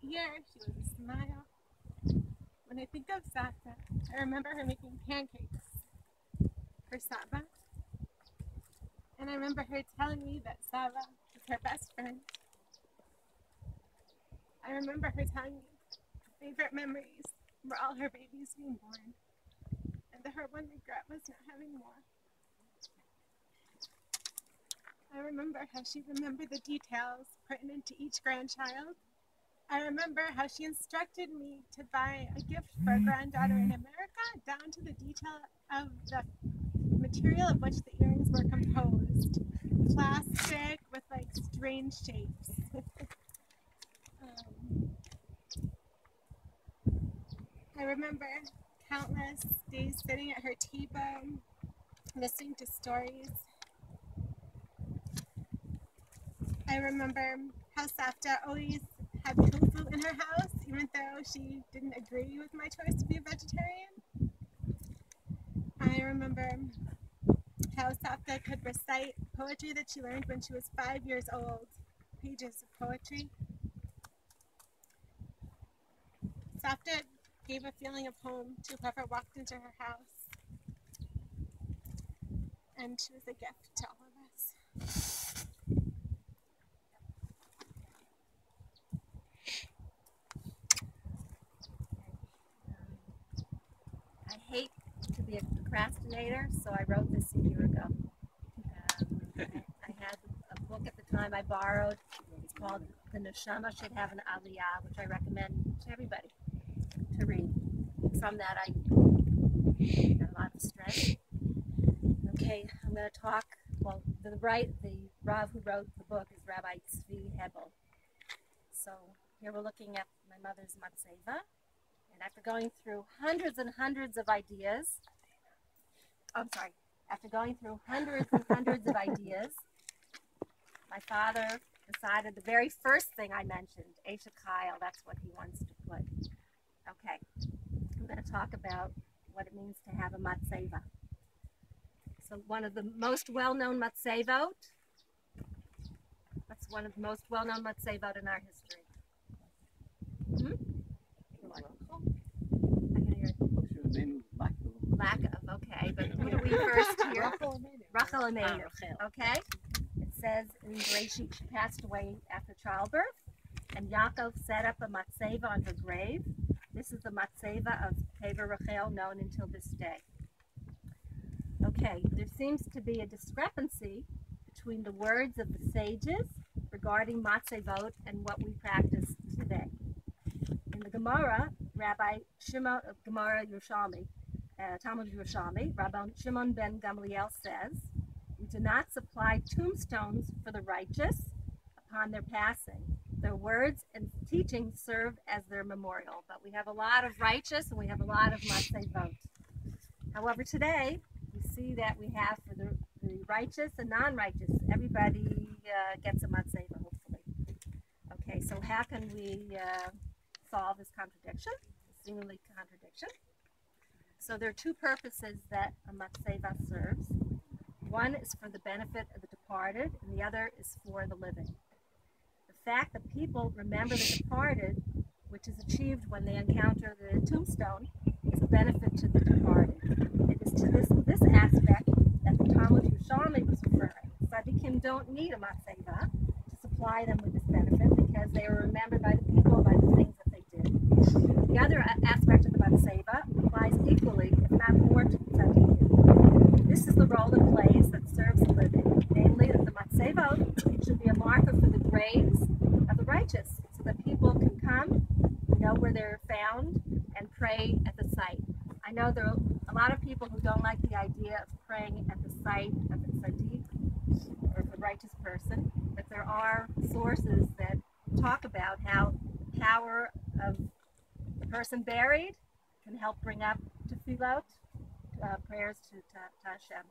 year, she was a smile. When I think of Sata, I remember her making pancakes for Saba. And I remember her telling me that Saba was her best friend. I remember her telling me her favorite memories were all her babies being born, and that her one regret was not having more. I remember how she remembered the details pertinent to each grandchild. I remember how she instructed me to buy a gift for a granddaughter in America, down to the detail of the material of which the earrings were composed. Plastic with like strange shapes. I remember countless days sitting at her table, listening to stories. I remember how Safta always had tofu in her house, even though she didn't agree with my choice to be a vegetarian. I remember how Safta could recite poetry that she learned when she was 5 years old, pages of poetry. Safta gave a feeling of home to whoever walked into her house, and she was a gift to all of us. I hate to be a procrastinator, so I wrote this a year ago. I had a book at the time I borrowed. It's called The Neshama Should Have an Aliyah, which I recommend to everybody to read. From that, I got a lot of strength. Okay, I'm going to talk. Well, the Rav who wrote the book is Rabbi Tzvi Hebel. So here we're looking at my mother's matzeva. And after going through hundreds and hundreds of ideas, after going through hundreds and hundreds of ideas, my father decided the very first thing I mentioned, Eshet Chayil, that's what he wants to put. Okay, I'm going to talk about what it means to have a matzeva. So one of the most well-known matzevot, that's one of the most well-known matzevot in our history. I can hear it. Lackov, okay, but who do we first hear? Rachel Amenu, okay? It says in Bereshit she passed away after childbirth, and Yaakov set up a matzeva on her grave. This is the matzeva of Kever Rachel, known until this day. Okay, there seems to be a discrepancy between the words of the sages regarding matzevot and what we practice today. In the Gemara, Rabbi Shimon of Gemara Yerushalmi, Talmud Yerushalmi, Rabbi Shimon ben Gamliel says, "We do not supply tombstones for the righteous upon their passing. Their words and teachings serve as their memorial." But we have a lot of righteous and we have a lot of matzevot. However, today we see that we have for the righteous and non-righteous. Everybody gets a matzeva, hopefully. Okay, so how can we solve this contradiction, seemingly contradiction? So there are two purposes that a matzeva serves. One is for the benefit of the departed, and the other is for the living. The fact that people remember the departed, which is achieved when they encounter the tombstone, is a benefit to the departed. It is to this aspect that the Talmud Yerushalmi was referring. Tzaddikim don't need a matzeva to supply them with this benefit because they are remembered by the people by the things that they did. The other aspect of the matzeva applies equally, if not more, to the tzaddikim. This is the role it plays that serves the living, namely that the matzeva should be a marker for the graves of the righteous, so that people can come, know where they're found, and pray at the site. I know there are a lot of people who don't like the idea of praying at the site of the tzaddik or the righteous person, but there are sources that talk about how the power of the person buried can help bring up tefillot, prayers to Hashem.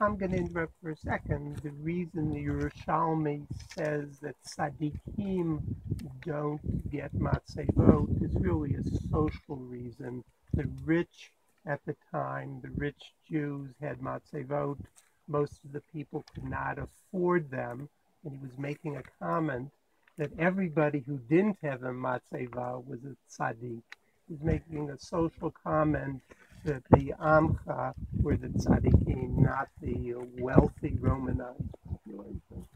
I'm going to interrupt for a second. The reason the Yerushalmi says that tzaddikim don't get matzevot is really a social reason. The rich at the time, the rich Jews had matzevot. Most of the people could not afford them. And he was making a comment that everybody who didn't have a matzeva was a tzaddik. He's making a social comment that the Amcha were the tzaddikim, not the wealthy Romanized population.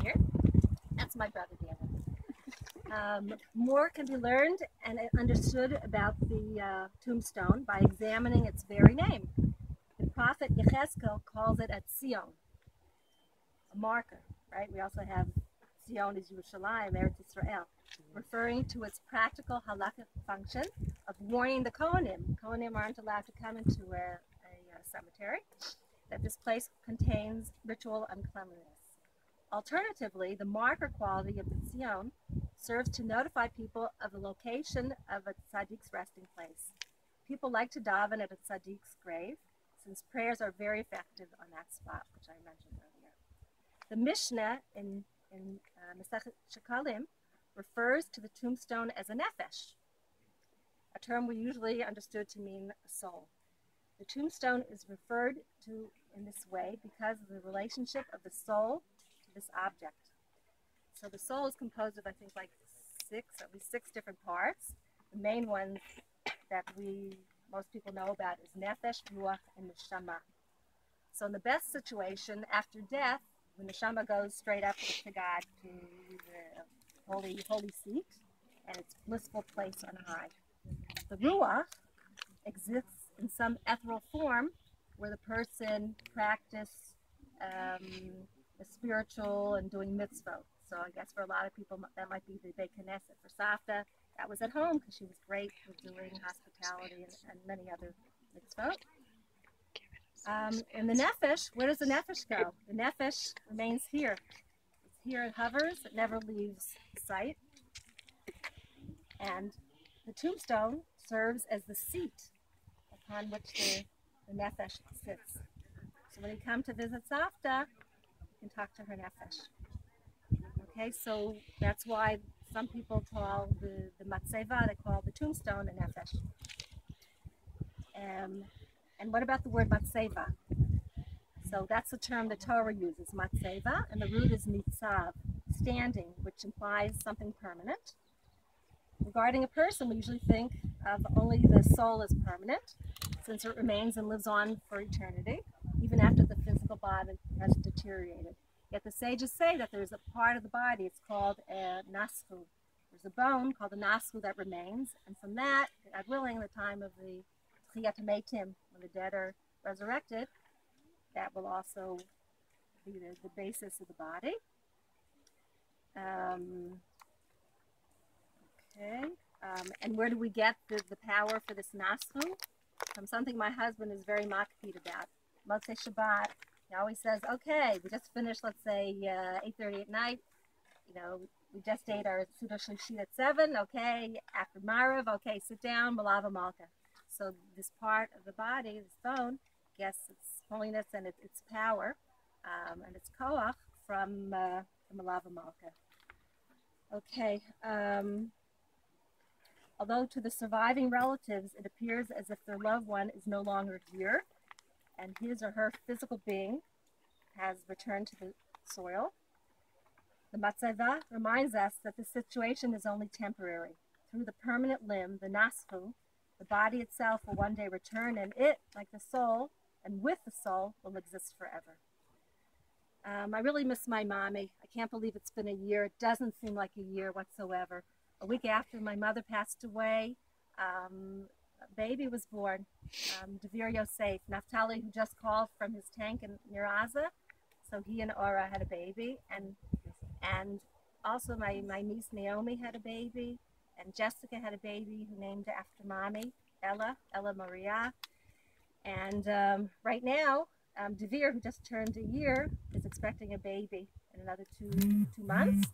Here. That's my brother, Daniel. More can be learned and understood about the tombstone by examining its very name. The prophet Yechezkel calls it a Tzion, a marker, right? We also have Tzion is Yerushalayim, Eretz Israel, referring to its practical halakhic function of warning the Kohanim. Kohanim aren't allowed to come into a cemetery, that this place contains ritual uncleanliness. Alternatively, the marker quality of the Tzion serves to notify people of the location of a tzaddik's resting place. People like to daven at a tzaddik's grave, since prayers are very effective on that spot, which I mentioned earlier. The Mishnah in Masechet Shekalim refers to the tombstone as a nefesh, a term we usually understood to mean a soul. The tombstone is referred to in this way because of the relationship of the soul to this object. So the soul is composed of, I think, like at least six different parts. The main ones that most people know about is nefesh, ruach, and neshama. So in the best situation, after death, the neshama goes straight up to God, to the holy seat, and its blissful place on high. The ruach exists in some ethereal form where the person practiced the spiritual and doing mitzvot. So I guess for a lot of people that might be the Beit Knesset. For Savta, that was at home because she was great with doing hospitality and many other mitzvot. And the nefesh, where does the nefesh go? The nefesh remains here. It's here, it hovers, it never leaves sight. And the tombstone serves as the seat upon which the nefesh sits. So when you come to visit Savta, you can talk to her nefesh. Okay, so that's why some people call the matzeva, they call the tombstone a nefesh. And what about the word matzeva? So that's the term the Torah uses, matzeva, and the root is nitzav, standing, which implies something permanent. Regarding a person, we usually think of only the soul as permanent, since it remains and lives on for eternity, even after the physical body has deteriorated. Yet the sages say that there's a part of the body, it's called a naschu. There's a bone called a naschu that remains, and from that, God willing, the time of the Tchiyat HaMeitim, when the dead are resurrected, that will also be the basis of the body. And where do we get the power for this naschu? From something my husband is very makpid about. Motzei Shabbat, he always says, okay, we just finished, let's say, 8:30 at night. You know, we just ate our Suda Shlishi at 7, okay, after Marav, okay, sit down, Malava Malka. So this part of the body, this bone, gets its holiness and its power and its koach from the Malava Malka. Okay, although to the surviving relatives, it appears as if their loved one is no longer here, and his or her physical being has returned to the soil. The matzeva reminds us that the situation is only temporary. Through the permanent limb, the naschu, the body itself will one day return, and it, like the soul, and with the soul, will exist forever. I really miss my mommy. I can't believe it's been a year. It doesn't seem like a year whatsoever. A week after my mother passed away, a baby was born, Devir Yosef, Naftali, who just called from his tank in near Gaza. So he and Ora had a baby, and also my niece Naomi had a baby, and Jessica had a baby who named after mommy, Ella Maria. And right now, Devir, who just turned a year, is expecting a baby in another two months.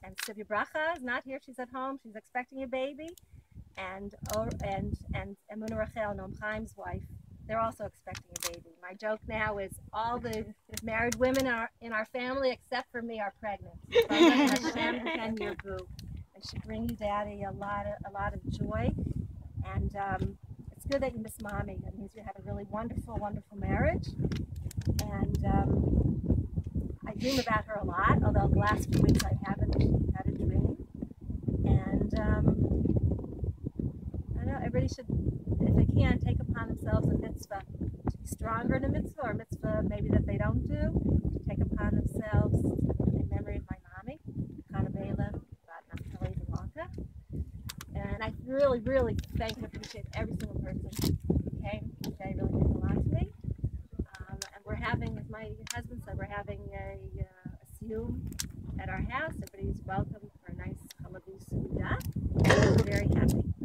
And Sivya Bracha is not here; she's at home. She's expecting a baby, and Emunah Rachel, Noam Chaim's wife, they're also expecting a baby. My joke now is all the married women in our family except for me are pregnant. So I'm going to Hashem defend your boo, and she bring you, Daddy, a lot of joy. And it's good that you miss mommy. That means you had a really wonderful marriage. And dream about her a lot, although the last few weeks I haven't had a dream. And I don't know, everybody should, if they can, take upon themselves a mitzvah to be stronger in a mitzvah, or a mitzvah maybe that they don't do, to take upon themselves in memory of my mommy, Kanabela, Naftali Blanca. And I really, really thank and appreciate every single person who came today. Really means a lot to me. And we're having, as my husband said, we're having a siyum at our house. Everybody's welcome for a nice halabi suda. Very happy.